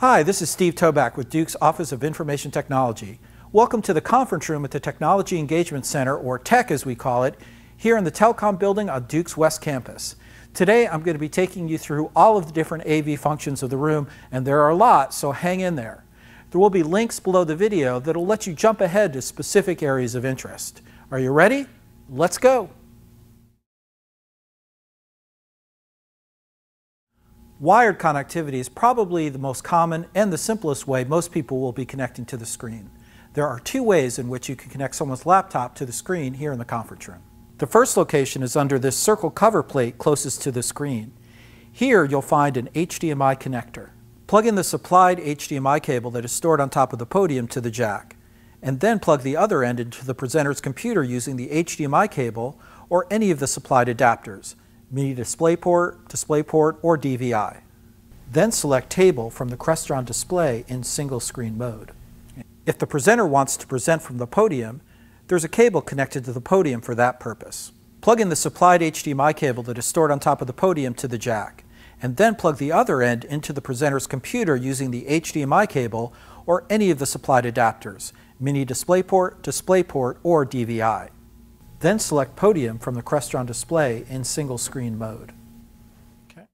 Hi, this is Steve Toback with Duke's Office of Information Technology. Welcome to the conference room at the Technology Engagement Center, or TEC as we call it, here in the Telecom building on Duke's West Campus. Today I'm going to be taking you through all of the different AV functions of the room, and there are a lot, so hang in there. There will be links below the video that will let you jump ahead to specific areas of interest. Are you ready? Let's go! Wired connectivity is probably the most common and the simplest way most people will be connecting to the screen. There are two ways in which you can connect someone's laptop to the screen here in the conference room. The first location is under this circle cover plate closest to the screen. Here you'll find an HDMI connector. Plug in the supplied HDMI cable that is stored on top of the podium to the jack, and then plug the other end into the presenter's computer using the HDMI cable or any of the supplied adapters. Mini DisplayPort, or DVI. Then select Table from the Crestron display in single screen mode. If the presenter wants to present from the podium, there's a cable connected to the podium for that purpose. Plug in the supplied HDMI cable that is stored on top of the podium to the jack, and then plug the other end into the presenter's computer using the HDMI cable or any of the supplied adapters, Mini DisplayPort, or DVI. Then select Podium from the Crestron display in single screen mode. Okay.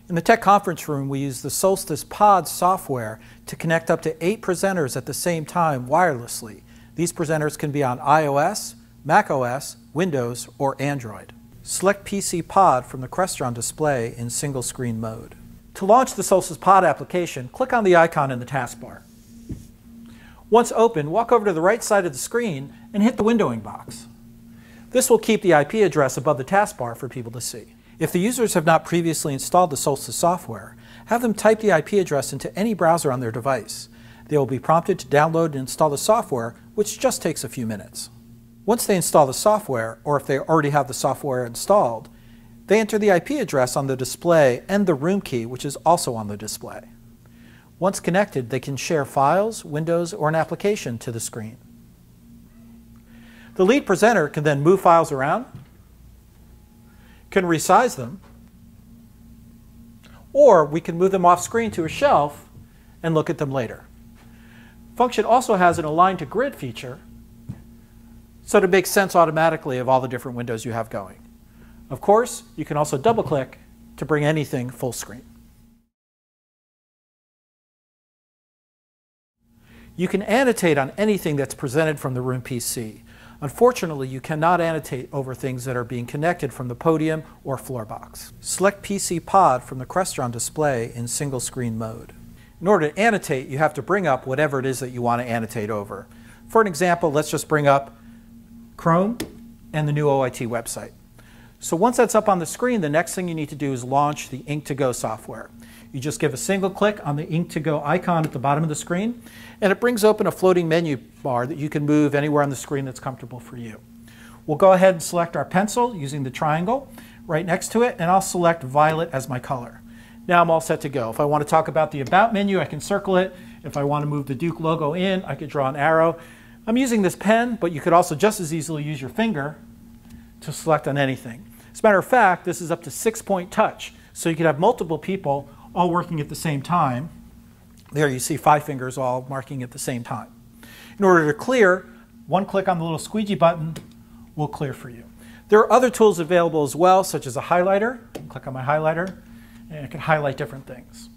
In the TEC conference room, we use the Solstice Pod software to connect up to 8 presenters at the same time wirelessly. These presenters can be on iOS, macOS, Windows, or Android. Select PC Pod from the Crestron display in single screen mode. To launch the Solstice Pod application, click on the icon in the taskbar. Once open, walk over to the right side of the screen and hit the windowing box. This will keep the IP address above the taskbar for people to see. If the users have not previously installed the Solstice software, have them type the IP address into any browser on their device. They will be prompted to download and install the software, which just takes a few minutes. Once they install the software, or if they already have the software installed, they enter the IP address on the display and the room key, which is also on the display. Once connected, they can share files, windows, or an application to the screen. The lead presenter can then move files around, can resize them, or we can move them off screen to a shelf and look at them later. Function also has an align to grid feature, so to make sense automatically of all the different windows you have going. Of course, you can also double-click to bring anything full screen. You can annotate on anything that's presented from the room PC. Unfortunately, you cannot annotate over things that are being connected from the podium or floor box. Select PC Pod from the Crestron display in single screen mode. In order to annotate, you have to bring up whatever it is that you want to annotate over. For an example, let's just bring up Chrome and the new OIT website. So once that's up on the screen, the next thing you need to do is launch the Ink2Go software. You just give a single click on the Ink2Go icon at the bottom of the screen, and it brings open a floating menu bar that you can move anywhere on the screen that's comfortable for you. We'll go ahead and select our pencil using the triangle right next to it, and I'll select violet as my color. Now I'm all set to go. If I want to talk about the About menu, I can circle it. If I want to move the Duke logo in, I could draw an arrow. I'm using this pen, but you could also just as easily use your finger to select on anything. As a matter of fact, this is up to 6-point touch, so you could have multiple people all working at the same time. There you see 5 fingers all marking at the same time. In order to clear, one click on the little squeegee button will clear for you. There are other tools available as well, such as a highlighter. Click on my highlighter, and it can highlight different things.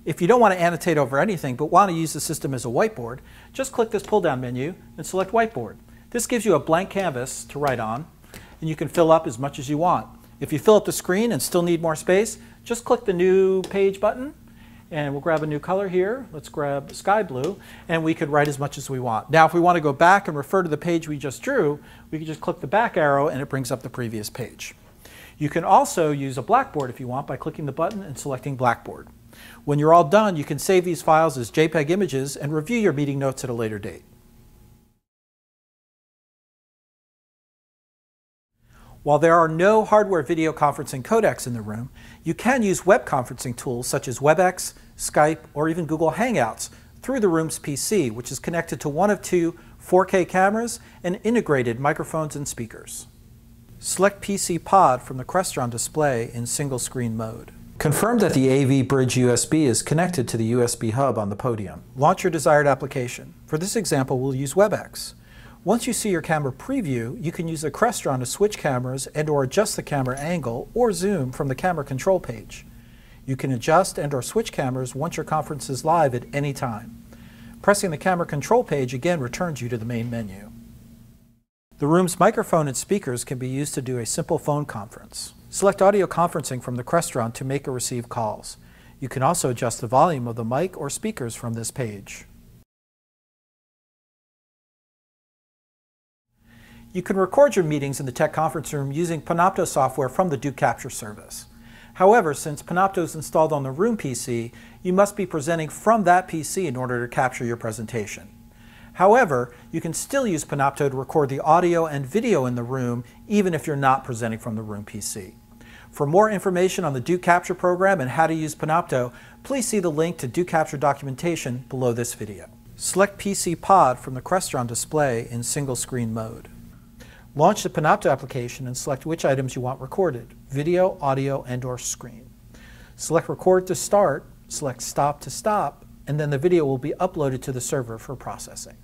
If you don't want to annotate over anything, but want to use the system as a whiteboard, just click this pull-down menu and select Whiteboard. This gives you a blank canvas to write on, and you can fill up as much as you want. If you fill up the screen and still need more space, just click the New Page button, and we'll grab a new color here. Let's grab sky blue, and we could write as much as we want. Now, if we want to go back and refer to the page we just drew, we can just click the back arrow, and it brings up the previous page. You can also use a Blackboard if you want by clicking the button and selecting Blackboard. When you're all done, you can save these files as JPEG images and review your meeting notes at a later date. While there are no hardware video conferencing codecs in the room, you can use web conferencing tools such as WebEx, Skype, or even Google Hangouts through the room's PC, which is connected to one of 2 4K cameras and integrated microphones and speakers. Select PC Pod from the Crestron display in single screen mode. Confirm that the AV Bridge USB is connected to the USB hub on the podium. Launch your desired application. For this example, we'll use WebEx. Once you see your camera preview, you can use the Crestron to switch cameras and/or adjust the camera angle or zoom from the camera control page. You can adjust and/or switch cameras once your conference is live at any time. Pressing the camera control page again returns you to the main menu. The room's microphone and speakers can be used to do a simple phone conference. Select audio conferencing from the Crestron to make or receive calls. You can also adjust the volume of the mic or speakers from this page. You can record your meetings in the tech conference room using Panopto software from the Duke Capture service. However, since Panopto is installed on the room PC, you must be presenting from that PC in order to capture your presentation. However, you can still use Panopto to record the audio and video in the room even if you're not presenting from the room PC. For more information on the Duke Capture program and how to use Panopto, please see the link to Duke Capture documentation below this video. Select PC Pod from the Crestron display in single screen mode. Launch the Panopto application and select which items you want recorded: video, audio, and/or screen. Select Record to start, select Stop to stop, and then the video will be uploaded to the server for processing.